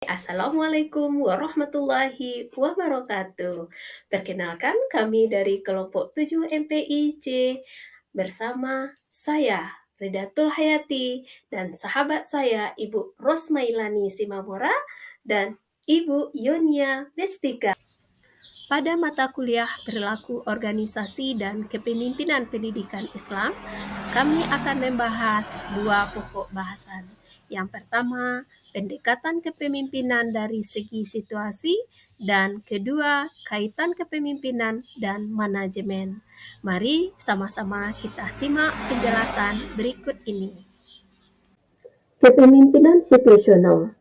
Assalamualaikum warahmatullahi wabarakatuh. Perkenalkan kami dari kelompok 7 MPIC bersama saya Redatul Hayati dan sahabat saya Ibu Rosmailani Simamora dan Ibu Yonia Mestika. Pada mata kuliah perilaku organisasi dan kepemimpinan pendidikan Islam, kami akan membahas dua pokok bahasan. Yang pertama, pendekatan kepemimpinan dari segi situasi, dan kedua, kaitan kepemimpinan dan manajemen. Mari sama-sama kita simak penjelasan berikut ini. Kepemimpinan situasional.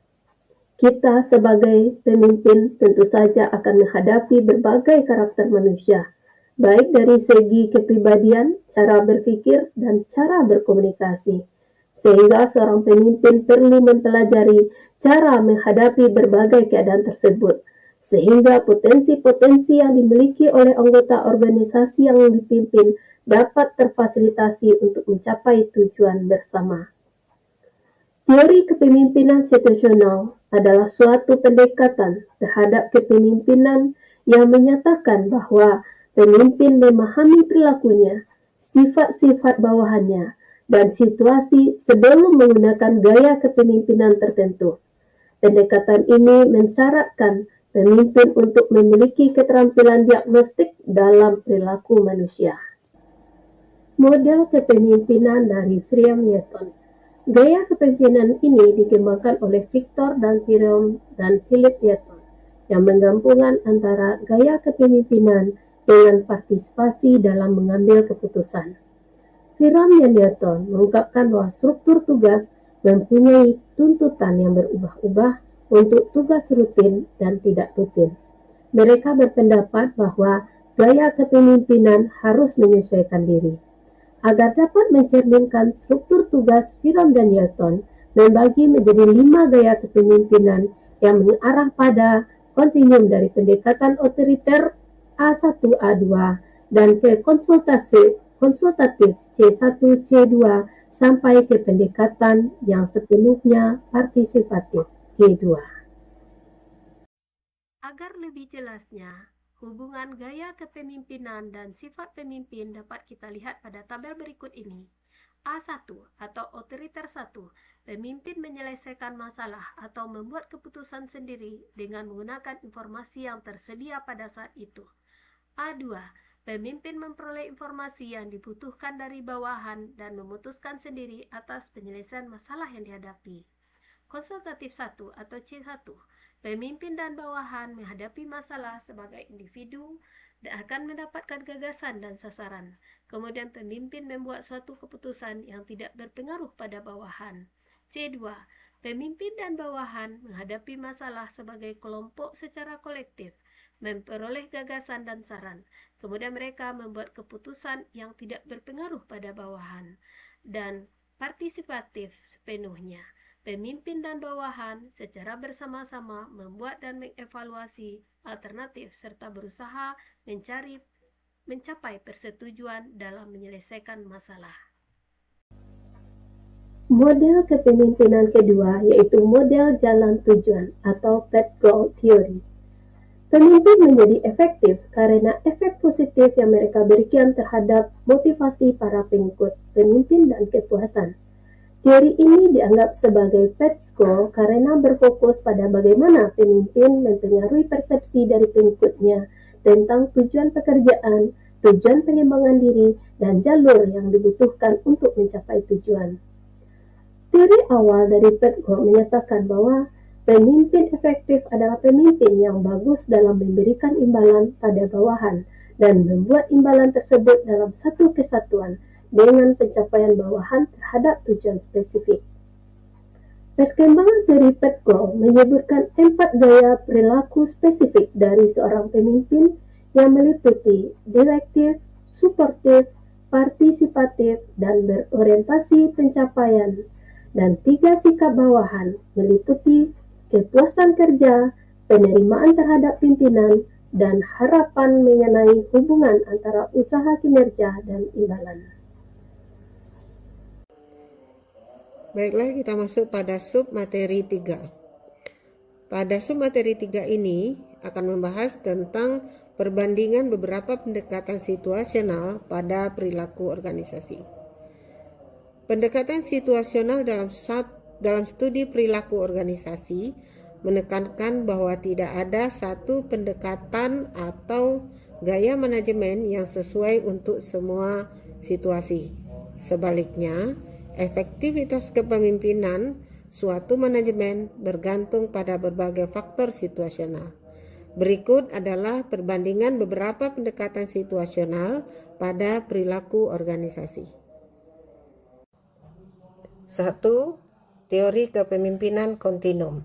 Kita sebagai pemimpin tentu saja akan menghadapi berbagai karakter manusia, baik dari segi kepribadian, cara berpikir, dan cara berkomunikasi. Sehingga seorang pemimpin perlu mempelajari cara menghadapi berbagai keadaan tersebut, sehingga potensi-potensi yang dimiliki oleh anggota organisasi yang dipimpin dapat terfasilitasi untuk mencapai tujuan bersama. Teori kepemimpinan situasional adalah suatu pendekatan terhadap kepemimpinan yang menyatakan bahwa pemimpin memahami perilakunya, sifat-sifat bawahannya, dan situasi sebelum menggunakan gaya kepemimpinan tertentu. Pendekatan ini mensyaratkan pemimpin untuk memiliki keterampilan diagnostik dalam perilaku manusia. Model kepemimpinan dari Friam Newton. Gaya kepemimpinan ini dikembangkan oleh Victor dan Philip Newton, yang menggabungkan antara gaya kepemimpinan dengan partisipasi dalam mengambil keputusan. Friam dan Newton mengungkapkan bahwa struktur tugas mempunyai tuntutan yang berubah-ubah untuk tugas rutin dan tidak rutin. Mereka berpendapat bahwa gaya kepemimpinan harus menyesuaikan diri. Agar dapat mencerminkan struktur tugas Friam dan Newton membagi menjadi 5 gaya kepemimpinan yang mengarah pada kontinum dari pendekatan otoriter A1, A2 dan ke konsultatif C1, C2 sampai ke pendekatan yang sepenuhnya partisipatif G2. Agar lebih jelasnya, hubungan gaya kepemimpinan dan sifat pemimpin dapat kita lihat pada tabel berikut ini. A1 atau otoriter 1, pemimpin menyelesaikan masalah atau membuat keputusan sendiri dengan menggunakan informasi yang tersedia pada saat itu. A2, pemimpin memperoleh informasi yang dibutuhkan dari bawahan dan memutuskan sendiri atas penyelesaian masalah yang dihadapi. Konsultatif 1 atau C1, pemimpin dan bawahan menghadapi masalah sebagai individu dan akan mendapatkan gagasan dan sasaran. Kemudian pemimpin membuat suatu keputusan yang tidak berpengaruh pada bawahan. C2, pemimpin dan bawahan menghadapi masalah sebagai kelompok secara kolektif, memperoleh gagasan dan saran. Kemudian mereka membuat keputusan yang tidak berpengaruh pada bawahan. Dan partisipatif sepenuhnya. Pemimpin dan bawahan secara bersama-sama membuat dan mengevaluasi alternatif serta berusaha mencapai persetujuan dalam menyelesaikan masalah. Model kepemimpinan kedua yaitu model jalan tujuan atau path goal theory. Pemimpin menjadi efektif karena efek positif yang mereka berikan terhadap motivasi para pengikut pemimpin dan kepuasan. Teori ini dianggap sebagai path goal karena berfokus pada bagaimana pemimpin mempengaruhi persepsi dari pengikutnya tentang tujuan pekerjaan, tujuan pengembangan diri, dan jalur yang dibutuhkan untuk mencapai tujuan. Teori awal dari path goal menyatakan bahwa pemimpin efektif adalah pemimpin yang bagus dalam memberikan imbalan pada bawahan dan membuat imbalan tersebut dalam satu kesatuan dengan pencapaian bawahan terhadap tujuan spesifik. Perkembangan teori path goal menyebutkan 4 gaya perilaku spesifik dari seorang pemimpin yang meliputi direktif, suportif, partisipatif, dan berorientasi pencapaian, dan 3 sikap bawahan meliputi kepuasan kerja, penerimaan terhadap pimpinan, dan harapan mengenai hubungan antara usaha kinerja dan imbalan. Baiklah, kita masuk pada sub materi 3. Pada materi 3 ini akan membahas tentang perbandingan beberapa pendekatan situasional pada perilaku organisasi. Pendekatan situasional dalam studi perilaku organisasi menekankan bahwa tidak ada satu pendekatan atau gaya manajemen yang sesuai untuk semua situasi. Sebaliknya, efektivitas kepemimpinan suatu manajemen bergantung pada berbagai faktor situasional. Berikut adalah perbandingan beberapa pendekatan situasional pada perilaku organisasi. 1. Teori kepemimpinan kontinum.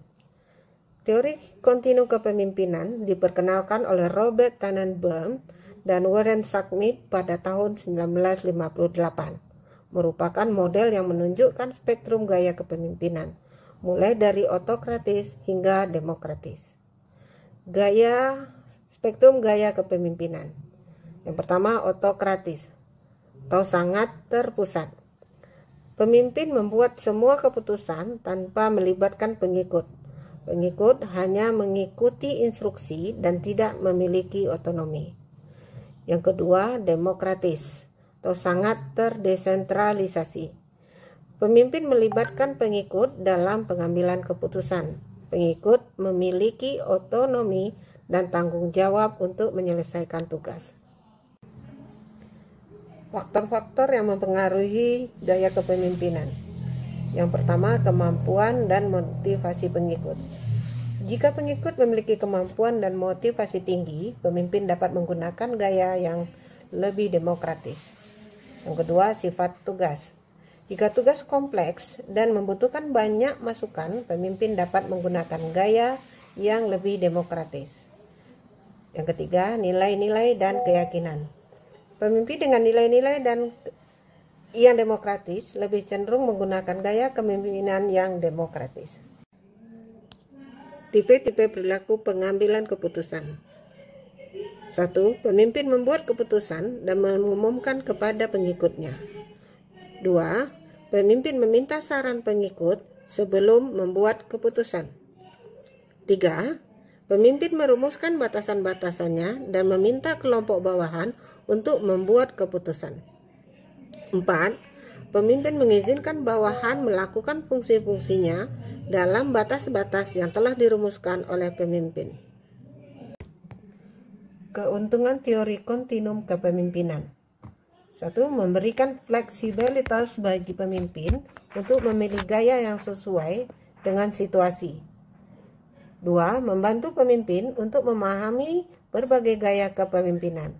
Teori kontinum kepemimpinan diperkenalkan oleh Robert Tannenbaum dan Warren Schmidt pada tahun 1958. Merupakan model yang menunjukkan spektrum gaya kepemimpinan, mulai dari otokratis hingga demokratis. Spektrum gaya kepemimpinan. Yang pertama, otokratis atau sangat terpusat. Pemimpin membuat semua keputusan tanpa melibatkan pengikut. Pengikut hanya mengikuti instruksi dan tidak memiliki otonomi. Yang kedua, demokratis atau sangat terdesentralisasi. Pemimpin melibatkan pengikut dalam pengambilan keputusan. Pengikut memiliki otonomi dan tanggung jawab untuk menyelesaikan tugas. Faktor-faktor yang mempengaruhi gaya kepemimpinan. Yang pertama, kemampuan dan motivasi pengikut. Jika pengikut memiliki kemampuan dan motivasi tinggi, pemimpin dapat menggunakan gaya yang lebih demokratis. Yang kedua, sifat tugas. Jika tugas kompleks dan membutuhkan banyak masukan, pemimpin dapat menggunakan gaya yang lebih demokratis. Yang ketiga, nilai-nilai dan keyakinan. Pemimpin dengan nilai-nilai dan yang demokratis lebih cenderung menggunakan gaya kepemimpinan yang demokratis. Tipe-tipe perilaku pengambilan keputusan. 1. Pemimpin membuat keputusan dan mengumumkan kepada pengikutnya. 2. Pemimpin meminta saran pengikut sebelum membuat keputusan. 3. Pemimpin merumuskan batasan-batasannya dan meminta kelompok bawahan untuk membuat keputusan. 4. Pemimpin mengizinkan bawahan melakukan fungsi-fungsinya dalam batas-batas yang telah dirumuskan oleh pemimpin. Keuntungan teori kontinum kepemimpinan. 1. Memberikan fleksibilitas bagi pemimpin untuk memilih gaya yang sesuai dengan situasi. 2. Membantu pemimpin untuk memahami berbagai gaya kepemimpinan.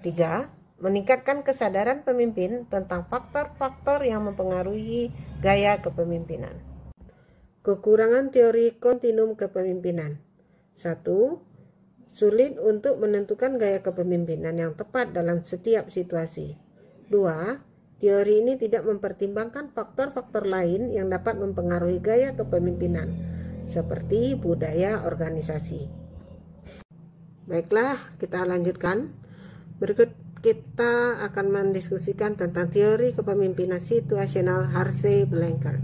3. Meningkatkan kesadaran pemimpin tentang faktor-faktor yang mempengaruhi gaya kepemimpinan. Kekurangan teori kontinum kepemimpinan. 1. Sulit untuk menentukan gaya kepemimpinan yang tepat dalam setiap situasi. 2. Teori ini tidak mempertimbangkan faktor-faktor lain yang dapat mempengaruhi gaya kepemimpinan, seperti budaya organisasi. Baiklah, kita lanjutkan. Berikut kita akan mendiskusikan tentang teori kepemimpinan situasional Harshey-Blenker.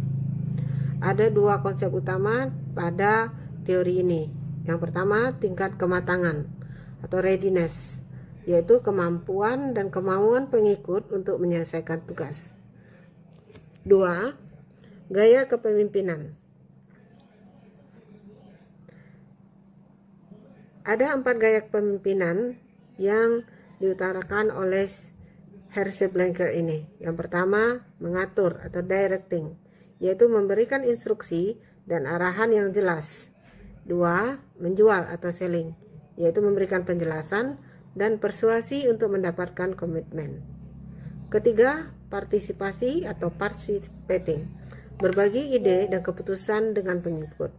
Ada dua konsep utama pada teori ini. Yang pertama, tingkat kematangan atau readiness, yaitu kemampuan dan kemauan pengikut untuk menyelesaikan tugas. 2. Gaya kepemimpinan. Ada 4 gaya kepemimpinan yang diutarakan oleh Harshey-Blenker ini. Yang pertama, mengatur atau directing, yaitu memberikan instruksi dan arahan yang jelas. 2. Menjual atau selling, yaitu memberikan penjelasan dan persuasi untuk mendapatkan komitmen. Ketiga, partisipasi atau participating, berbagi ide dan keputusan dengan pengikut.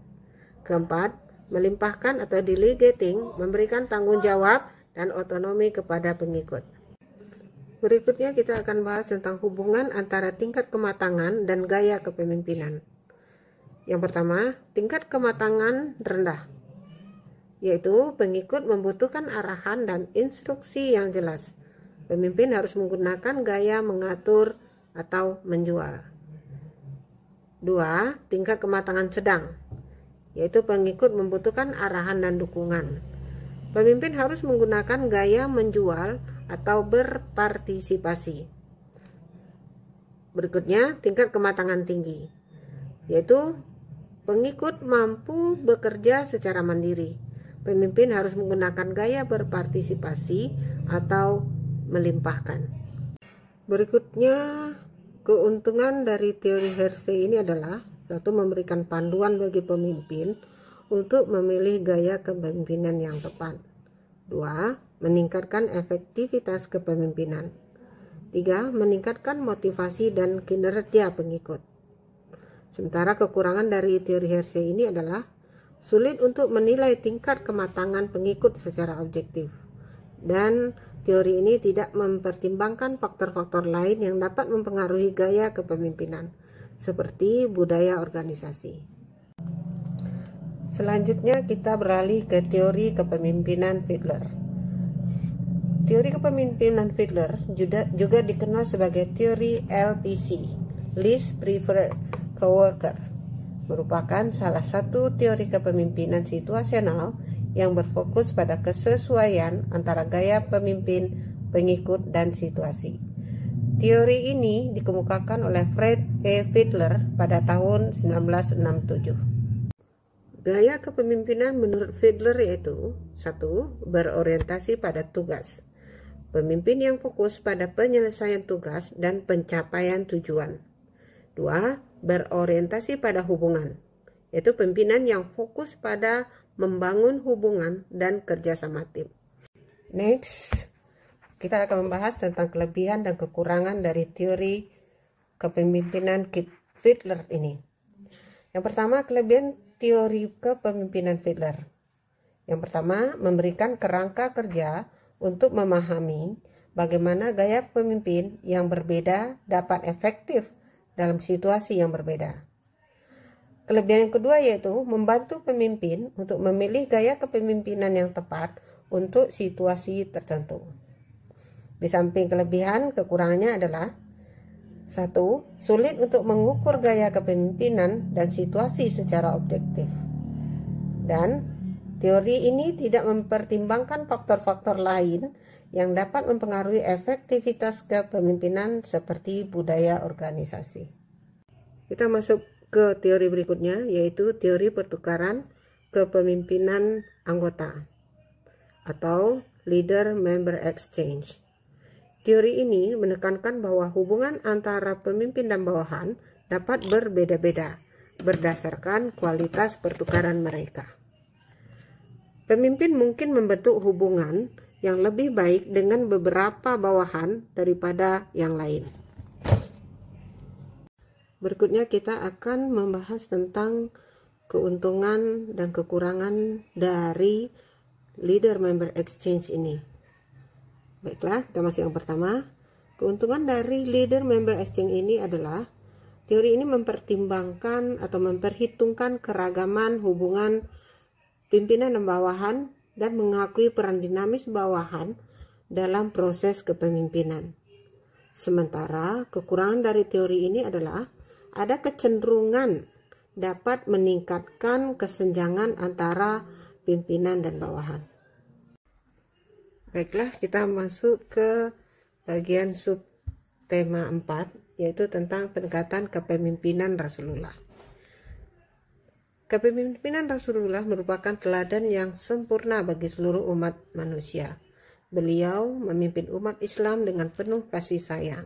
Keempat, melimpahkan atau delegating, memberikan tanggung jawab dan otonomi kepada pengikut. Berikutnya kita akan bahas tentang hubungan antara tingkat kematangan dan gaya kepemimpinan. Yang pertama, tingkat kematangan rendah, yaitu pengikut membutuhkan arahan dan instruksi yang jelas. Pemimpin harus menggunakan gaya mengatur atau menjual. 2. Tingkat kematangan sedang, yaitu pengikut membutuhkan arahan dan dukungan. Pemimpin harus menggunakan gaya menjual atau berpartisipasi. Berikutnya, tingkat kematangan tinggi, yaitu pengikut mampu bekerja secara mandiri. Pemimpin harus menggunakan gaya berpartisipasi atau melimpahkan. Berikutnya, keuntungan dari teori Hersey ini adalah: 1. Memberikan panduan bagi pemimpin untuk memilih gaya kepemimpinan yang tepat. 2. Meningkatkan efektivitas kepemimpinan. 3. Meningkatkan motivasi dan kinerja pengikut. Sementara kekurangan dari teori Hersey ini adalah sulit untuk menilai tingkat kematangan pengikut secara objektif, dan teori ini tidak mempertimbangkan faktor-faktor lain yang dapat mempengaruhi gaya kepemimpinan, seperti budaya organisasi. Selanjutnya kita beralih ke teori kepemimpinan Fiedler. Teori kepemimpinan Fiedler juga dikenal sebagai teori LPC, Least Preferred Coworker, merupakan salah satu teori kepemimpinan situasional yang berfokus pada kesesuaian antara gaya pemimpin, pengikut, dan situasi. Teori ini dikemukakan oleh Fred E. Fiedler pada tahun 1967. Gaya kepemimpinan menurut Fiedler yaitu: 1. Berorientasi pada tugas. Pemimpin yang fokus pada penyelesaian tugas dan pencapaian tujuan. 2. Berorientasi pada hubungan, yaitu pimpinan yang fokus pada membangun hubungan dan kerjasama tim. Next, kita akan membahas tentang kelebihan dan kekurangan dari teori kepemimpinan Fiedler ini. Yang pertama, kelebihan teori kepemimpinan Fiedler. Yang pertama, memberikan kerangka kerja untuk memahami bagaimana gaya pemimpin yang berbeda dapat efektif dalam situasi yang berbeda. Kelebihan yang kedua yaitu membantu pemimpin untuk memilih gaya kepemimpinan yang tepat untuk situasi tertentu. Di samping kelebihan, kekurangannya adalah: 1. Sulit untuk mengukur gaya kepemimpinan dan situasi secara objektif. Dan teori ini tidak mempertimbangkan faktor-faktor lain yang dapat mempengaruhi efektivitas kepemimpinan seperti budaya organisasi. Kita masuk ke teori berikutnya, yaitu teori pertukaran kepemimpinan anggota atau Leader-Member Exchange. Teori ini menekankan bahwa hubungan antara pemimpin dan bawahan dapat berbeda-beda berdasarkan kualitas pertukaran mereka. Pemimpin mungkin membentuk hubungan yang lebih baik dengan beberapa bawahan daripada yang lain. Berikutnya kita akan membahas tentang keuntungan dan kekurangan dari Leader-Member Exchange ini. Baiklah, kita masuk yang pertama. Keuntungan dari Leader-Member Exchange ini adalah teori ini mempertimbangkan atau memperhitungkan keragaman hubungan pimpinan dan bawahan dan mengakui peran dinamis bawahan dalam proses kepemimpinan. Sementara kekurangan dari teori ini adalah ada kecenderungan dapat meningkatkan kesenjangan antara pimpinan dan bawahan. Baiklah, kita masuk ke bagian subtema 4, yaitu tentang pendekatan kepemimpinan Rasulullah. Kepemimpinan Rasulullah merupakan teladan yang sempurna bagi seluruh umat manusia. Beliau memimpin umat Islam dengan penuh kasih sayang,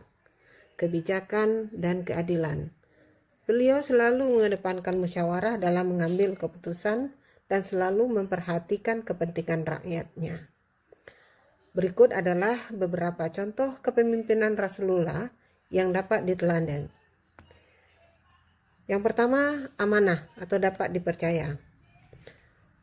kebijakan, dan keadilan. Beliau selalu mengedepankan musyawarah dalam mengambil keputusan dan selalu memperhatikan kepentingan rakyatnya. Berikut adalah beberapa contoh kepemimpinan Rasulullah yang dapat diteladan. Yang pertama, amanah atau dapat dipercaya.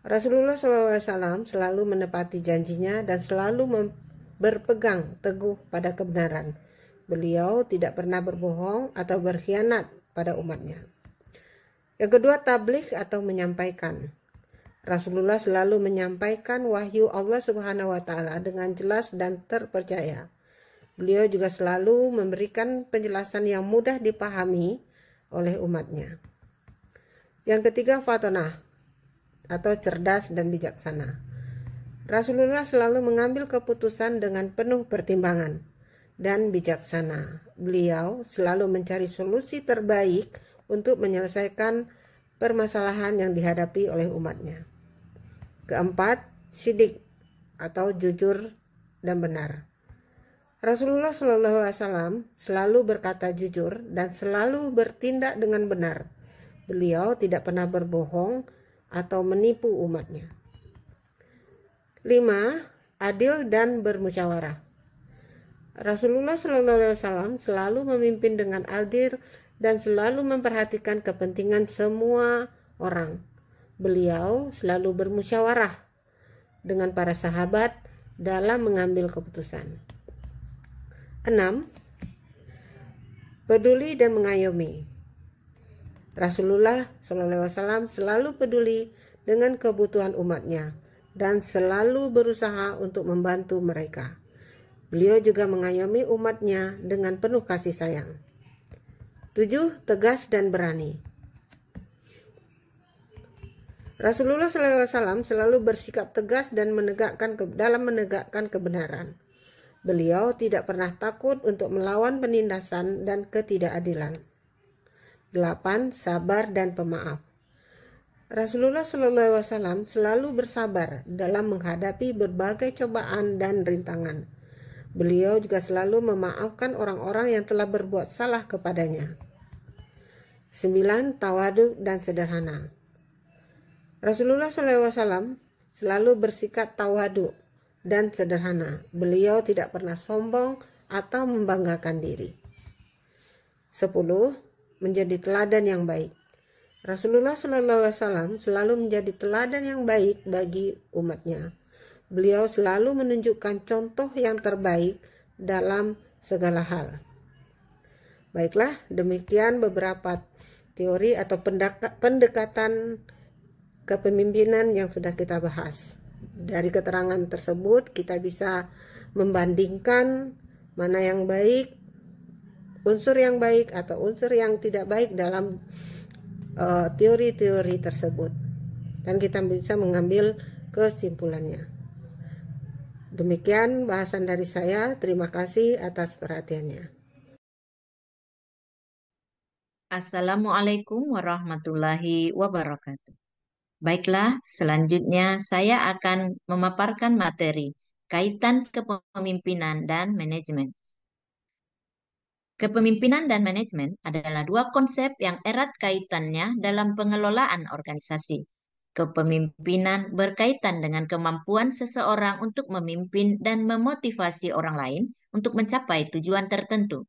Rasulullah SAW selalu menepati janjinya dan selalu berpegang teguh pada kebenaran. Beliau tidak pernah berbohong atau berkhianat pada umatnya. Yang kedua, tabligh atau menyampaikan. Rasulullah selalu menyampaikan wahyu Allah Subhanahu wa Ta'ala dengan jelas dan terpercaya. Beliau juga selalu memberikan penjelasan yang mudah dipahami oleh umatnya. Yang ketiga, fatonah atau cerdas dan bijaksana. Rasulullah selalu mengambil keputusan dengan penuh pertimbangan dan bijaksana. Beliau selalu mencari solusi terbaik untuk menyelesaikan permasalahan yang dihadapi oleh umatnya. Keempat, sidik atau jujur dan benar. Rasulullah SAW selalu berkata jujur dan selalu bertindak dengan benar. Beliau tidak pernah berbohong atau menipu umatnya. 5. Adil dan bermusyawarah. Rasulullah SAW selalu memimpin dengan adil dan selalu memperhatikan kepentingan semua orang. Beliau selalu bermusyawarah dengan para sahabat dalam mengambil keputusan. 6. Peduli dan mengayomi. Rasulullah SAW selalu peduli dengan kebutuhan umatnya dan selalu berusaha untuk membantu mereka. Beliau juga mengayomi umatnya dengan penuh kasih sayang. 7. Tegas dan berani. Rasulullah SAW selalu bersikap tegas dan dalam menegakkan kebenaran. Beliau tidak pernah takut untuk melawan penindasan dan ketidakadilan. 8. Sabar dan pemaaf. Rasulullah SAW selalu bersabar dalam menghadapi berbagai cobaan dan rintangan. Beliau juga selalu memaafkan orang-orang yang telah berbuat salah kepadanya. 9. Tawadu dan sederhana. Rasulullah SAW selalu bersikap tawadu dan sederhana. Beliau tidak pernah sombong atau membanggakan diri. 10. Menjadi teladan yang baik. Rasulullah SAW selalu menjadi teladan yang baik bagi umatnya. Beliau selalu menunjukkan contoh yang terbaik dalam segala hal. Baiklah, demikian beberapa teori atau pendekatan kepemimpinan yang sudah kita bahas. Dari keterangan tersebut kita bisa membandingkan mana yang baik, unsur yang baik atau unsur yang tidak baik dalam teori-teori tersebut, dan kita bisa mengambil kesimpulannya. Demikian bahasan dari saya. Terima kasih atas perhatiannya. Assalamualaikum warahmatullahi wabarakatuh. Baiklah, selanjutnya saya akan memaparkan materi kaitan kepemimpinan dan manajemen. Kepemimpinan dan manajemen adalah dua konsep yang erat kaitannya dalam pengelolaan organisasi. Kepemimpinan berkaitan dengan kemampuan seseorang untuk memimpin dan memotivasi orang lain untuk mencapai tujuan tertentu.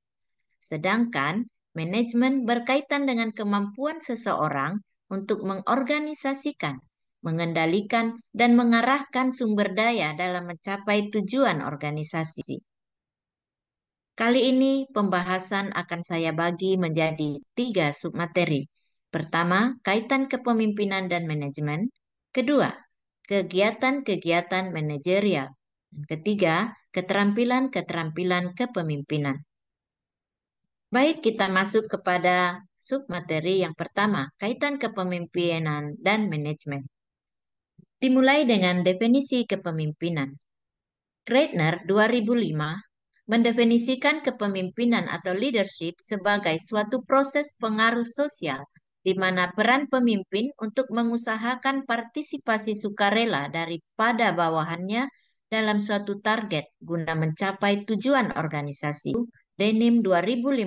Sedangkan manajemen berkaitan dengan kemampuan seseorang untuk mengorganisasikan, mengendalikan, dan mengarahkan sumber daya dalam mencapai tujuan organisasi. Kali ini pembahasan akan saya bagi menjadi 3 submateri. Pertama, kaitan kepemimpinan dan manajemen. Kedua, kegiatan-kegiatan manajerial. Dan ketiga, keterampilan-keterampilan kepemimpinan. Baik, kita masuk kepada submateri yang pertama, kaitan kepemimpinan dan manajemen. Dimulai dengan definisi kepemimpinan. Kreitner 2005 mendefinisikan kepemimpinan atau leadership sebagai suatu proses pengaruh sosial di mana peran pemimpin untuk mengusahakan partisipasi sukarela daripada bawahannya dalam suatu target guna mencapai tujuan organisasi. Denim 2015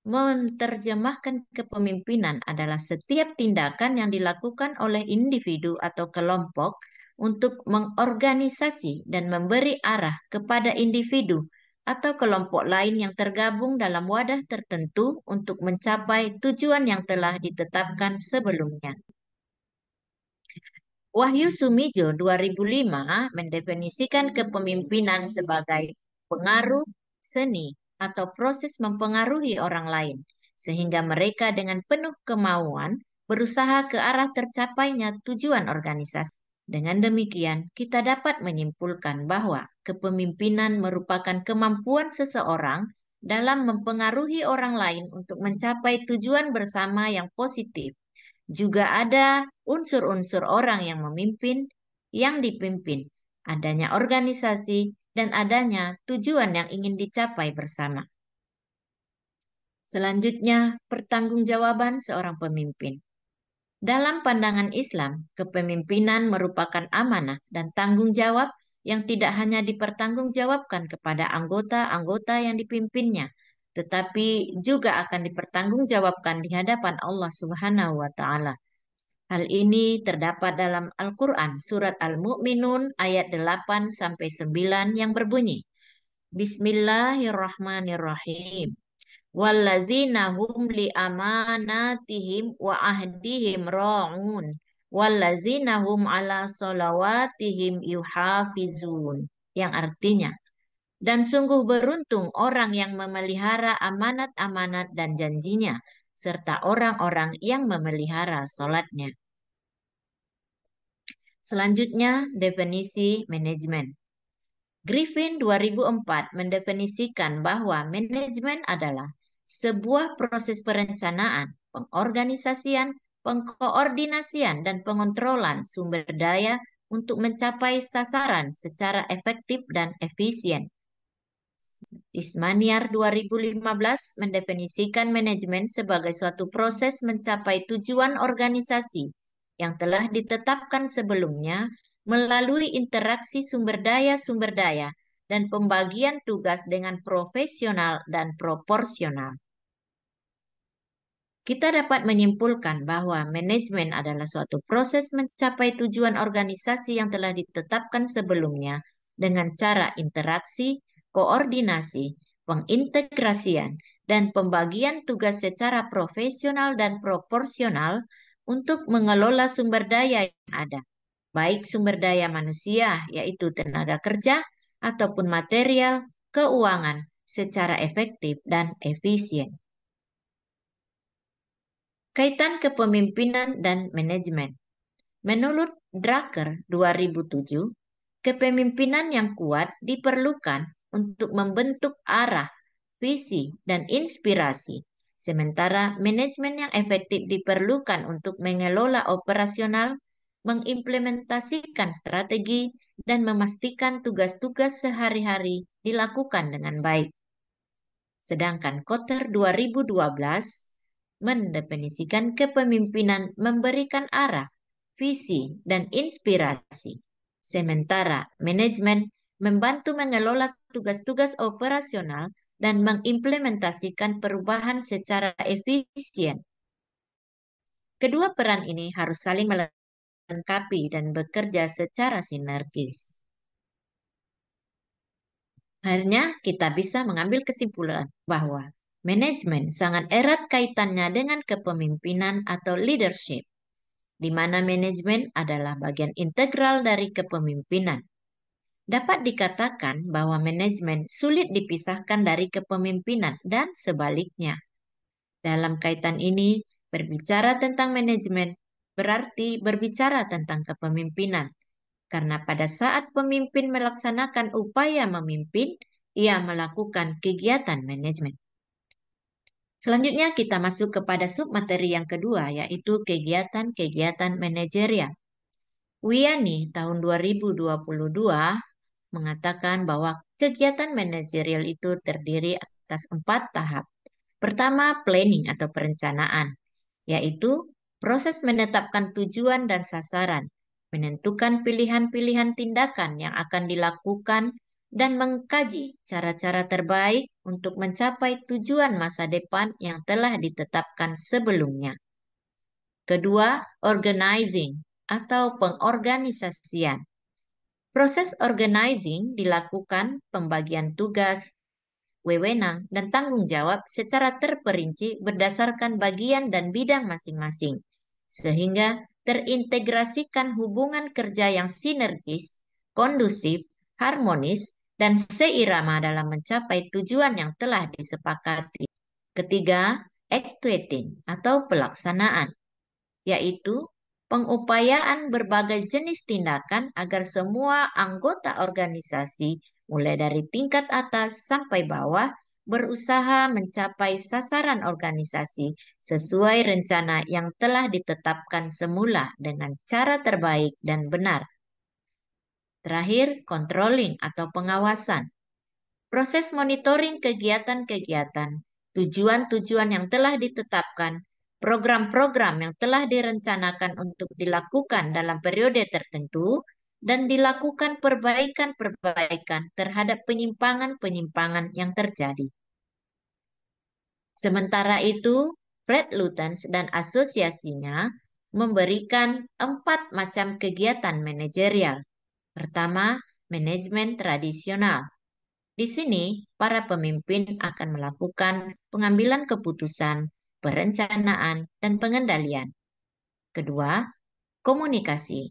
menerjemahkan kepemimpinan adalah setiap tindakan yang dilakukan oleh individu atau kelompok untuk mengorganisasi dan memberi arah kepada individu atau kelompok lain yang tergabung dalam wadah tertentu untuk mencapai tujuan yang telah ditetapkan sebelumnya. Wahyu Sumijo 2005 mendefinisikan kepemimpinan sebagai pengaruh seni atau proses mempengaruhi orang lain, sehingga mereka dengan penuh kemauan berusaha ke arah tercapainya tujuan organisasi. Dengan demikian, kita dapat menyimpulkan bahwa kepemimpinan merupakan kemampuan seseorang dalam mempengaruhi orang lain untuk mencapai tujuan bersama yang positif, juga ada unsur-unsur orang yang memimpin, yang dipimpin, adanya organisasi, dan adanya tujuan yang ingin dicapai bersama. Selanjutnya, pertanggungjawaban seorang pemimpin. Dalam pandangan Islam, kepemimpinan merupakan amanah dan tanggung jawab yang tidak hanya dipertanggungjawabkan kepada anggota-anggota yang dipimpinnya, tetapi juga akan dipertanggungjawabkan di hadapan Allah Subhanahu wa Ta'ala. Hal ini terdapat dalam Al-Quran, surat Al-Mu'minun ayat 8-9 yang berbunyi, Bismillahirrahmanirrahim. Walladzina hum li amanatihim wa ahdihim ra'un walladzina hum ala salawatihim yuhafizun, yang artinya, dan sungguh beruntung orang yang memelihara amanat-amanat dan janjinya serta orang-orang yang memelihara salatnya. Selanjutnya, definisi manajemen. Griffin 2004 mendefinisikan bahwa manajemen adalah sebuah proses perencanaan, pengorganisasian, pengkoordinasian, dan pengontrolan sumber daya untuk mencapai sasaran secara efektif dan efisien. Ismaniar 2015 mendefinisikan manajemen sebagai suatu proses mencapai tujuan organisasi yang telah ditetapkan sebelumnya melalui interaksi sumber daya dan pembagian tugas dengan profesional dan proporsional. Kita dapat menyimpulkan bahwa manajemen adalah suatu proses mencapai tujuan organisasi yang telah ditetapkan sebelumnya dengan cara interaksi, koordinasi, pengintegrasian, dan pembagian tugas secara profesional dan proporsional untuk mengelola sumber daya yang ada, baik sumber daya manusia, yaitu tenaga kerja, ataupun material, keuangan, secara efektif dan efisien. Kaitan kepemimpinan dan manajemen. Menurut Drucker 2007, kepemimpinan yang kuat diperlukan untuk membentuk arah, visi, dan inspirasi, sementara manajemen yang efektif diperlukan untuk mengelola operasional, mengimplementasikan strategi, dan memastikan tugas-tugas sehari-hari dilakukan dengan baik. Sedangkan Kotter 2012 mendefinisikan kepemimpinan memberikan arah, visi, dan inspirasi. Sementara manajemen membantu mengelola tugas-tugas operasional dan mengimplementasikan perubahan secara efisien. Kedua peran ini harus saling melengkapi dan bekerja secara sinergis. Akhirnya kita bisa mengambil kesimpulan bahwa manajemen sangat erat kaitannya dengan kepemimpinan atau leadership, di mana manajemen adalah bagian integral dari kepemimpinan. Dapat dikatakan bahwa manajemen sulit dipisahkan dari kepemimpinan dan sebaliknya. Dalam kaitan ini, berbicara tentang manajemen berarti berbicara tentang kepemimpinan, karena pada saat pemimpin melaksanakan upaya memimpin, ia melakukan kegiatan manajemen. Selanjutnya kita masuk kepada submateri yang kedua, yaitu kegiatan-kegiatan manajerial. Wiani tahun 2022 mengatakan bahwa kegiatan manajerial itu terdiri atas 4 tahap. Pertama, planning atau perencanaan, yaitu proses menetapkan tujuan dan sasaran, menentukan pilihan-pilihan tindakan yang akan dilakukan, dan mengkaji cara-cara terbaik untuk mencapai tujuan masa depan yang telah ditetapkan sebelumnya. Kedua, organizing atau pengorganisasian. Proses organizing dilakukan pembagian tugas, wewenang, dan tanggung jawab secara terperinci berdasarkan bagian dan bidang masing-masing, sehingga terintegrasikan hubungan kerja yang sinergis, kondusif, harmonis, dan seirama dalam mencapai tujuan yang telah disepakati. Ketiga, actuating atau pelaksanaan, yaitu pengupayaan berbagai jenis tindakan agar semua anggota organisasi, mulai dari tingkat atas sampai bawah, berusaha mencapai sasaran organisasi sesuai rencana yang telah ditetapkan semula dengan cara terbaik dan benar. Terakhir, controlling atau pengawasan. Proses monitoring kegiatan-kegiatan, tujuan-tujuan yang telah ditetapkan, program-program yang telah direncanakan untuk dilakukan dalam periode tertentu, dan dilakukan perbaikan-perbaikan terhadap penyimpangan-penyimpangan yang terjadi. Sementara itu, Fred Lutens dan asosiasinya memberikan 4 macam kegiatan manajerial. Pertama, manajemen tradisional. Di sini, para pemimpin akan melakukan pengambilan keputusan, perencanaan, dan pengendalian. Kedua, komunikasi.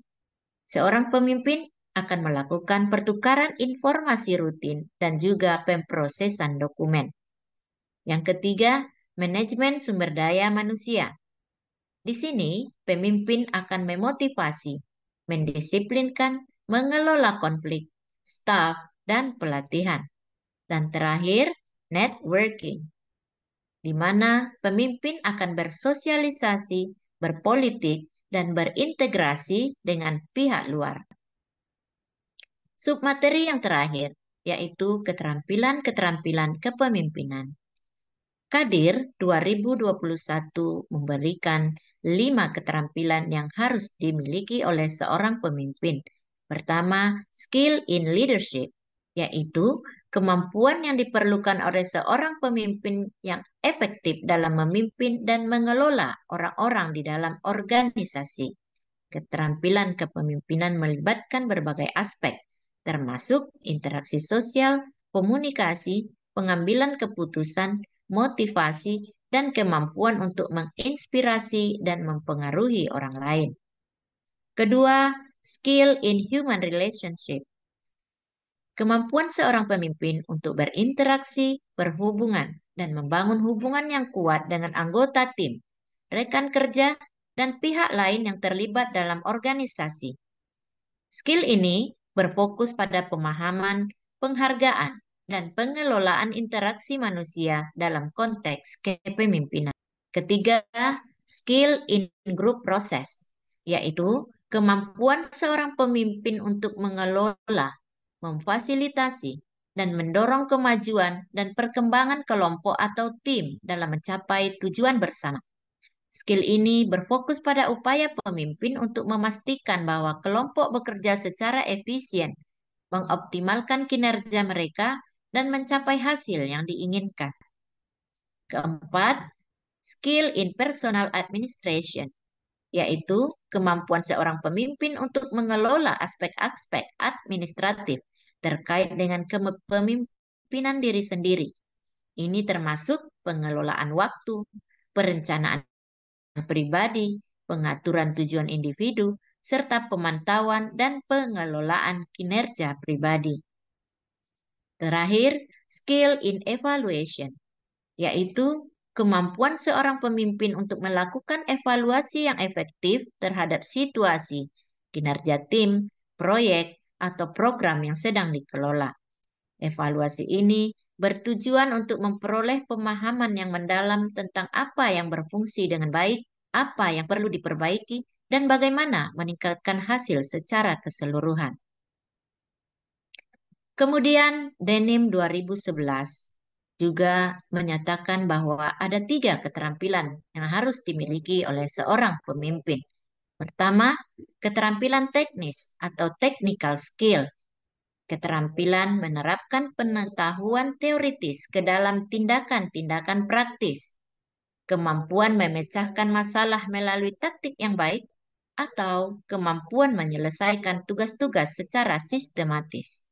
Seorang pemimpin akan melakukan pertukaran informasi rutin dan juga pemrosesan dokumen. Yang ketiga, manajemen sumber daya manusia. Di sini, pemimpin akan memotivasi, mendisiplinkan, mengelola konflik, staf, dan pelatihan. Dan terakhir, networking, di mana pemimpin akan bersosialisasi, berpolitik, dan berintegrasi dengan pihak luar. Submateri yang terakhir, yaitu keterampilan-keterampilan kepemimpinan. Kadir 2021 memberikan 5 keterampilan yang harus dimiliki oleh seorang pemimpin. Pertama, skill in leadership, yaitu kemampuan yang diperlukan oleh seorang pemimpin yang efektif dalam memimpin dan mengelola orang-orang di dalam organisasi. Keterampilan kepemimpinan melibatkan berbagai aspek, termasuk interaksi sosial, komunikasi, pengambilan keputusan, motivasi, dan kemampuan untuk menginspirasi dan mempengaruhi orang lain. Kedua, skill in human relationship. Kemampuan seorang pemimpin untuk berinteraksi, berhubungan, dan membangun hubungan yang kuat dengan anggota tim, rekan kerja, dan pihak lain yang terlibat dalam organisasi. Skill ini berfokus pada pemahaman, penghargaan, dan pengelolaan interaksi manusia dalam konteks kepemimpinan. Ketiga, skill in group process, yaitu kemampuan seorang pemimpin untuk mengelola, memfasilitasi, dan mendorong kemajuan dan perkembangan kelompok atau tim dalam mencapai tujuan bersama. Skill ini berfokus pada upaya pemimpin untuk memastikan bahwa kelompok bekerja secara efisien, mengoptimalkan kinerja mereka, dan mencapai hasil yang diinginkan. Keempat, skill in personal administration, yaitu kemampuan seorang pemimpin untuk mengelola aspek-aspek administratif terkait dengan kepemimpinan diri sendiri. Ini termasuk pengelolaan waktu, perencanaan pribadi, pengaturan tujuan individu, serta pemantauan dan pengelolaan kinerja pribadi. Terakhir, skill in evaluation, yaitu kemampuan seorang pemimpin untuk melakukan evaluasi yang efektif terhadap situasi, kinerja tim, proyek, atau program yang sedang dikelola. Evaluasi ini bertujuan untuk memperoleh pemahaman yang mendalam tentang apa yang berfungsi dengan baik, apa yang perlu diperbaiki, dan bagaimana meningkatkan hasil secara keseluruhan. Kemudian, Denim 2011 juga menyatakan bahwa ada 3 keterampilan yang harus dimiliki oleh seorang pemimpin. Pertama, keterampilan teknis atau technical skill. Keterampilan menerapkan pengetahuan teoritis ke dalam tindakan-tindakan praktis. Kemampuan memecahkan masalah melalui taktik yang baik, atau kemampuan menyelesaikan tugas-tugas secara sistematis.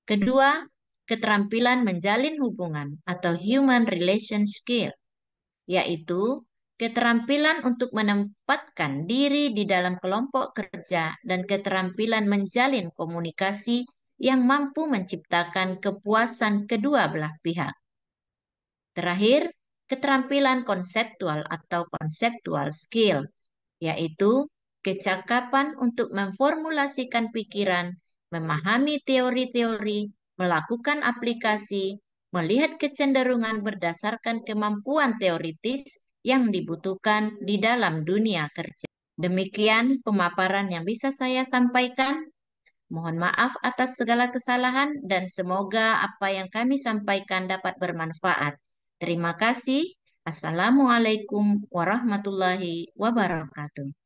Kedua, keterampilan menjalin hubungan atau human relation skill, yaitu keterampilan untuk menempatkan diri di dalam kelompok kerja dan keterampilan menjalin komunikasi yang mampu menciptakan kepuasan kedua belah pihak. Terakhir, keterampilan konseptual atau conceptual skill, yaitu kecakapan untuk memformulasikan pikiran, memahami teori-teori, melakukan aplikasi, melihat kecenderungan berdasarkan kemampuan teoritis yang dibutuhkan di dalam dunia kerja. Demikian pemaparan yang bisa saya sampaikan. Mohon maaf atas segala kesalahan dan semoga apa yang kami sampaikan dapat bermanfaat. Terima kasih. Assalamualaikum warahmatullahi wabarakatuh.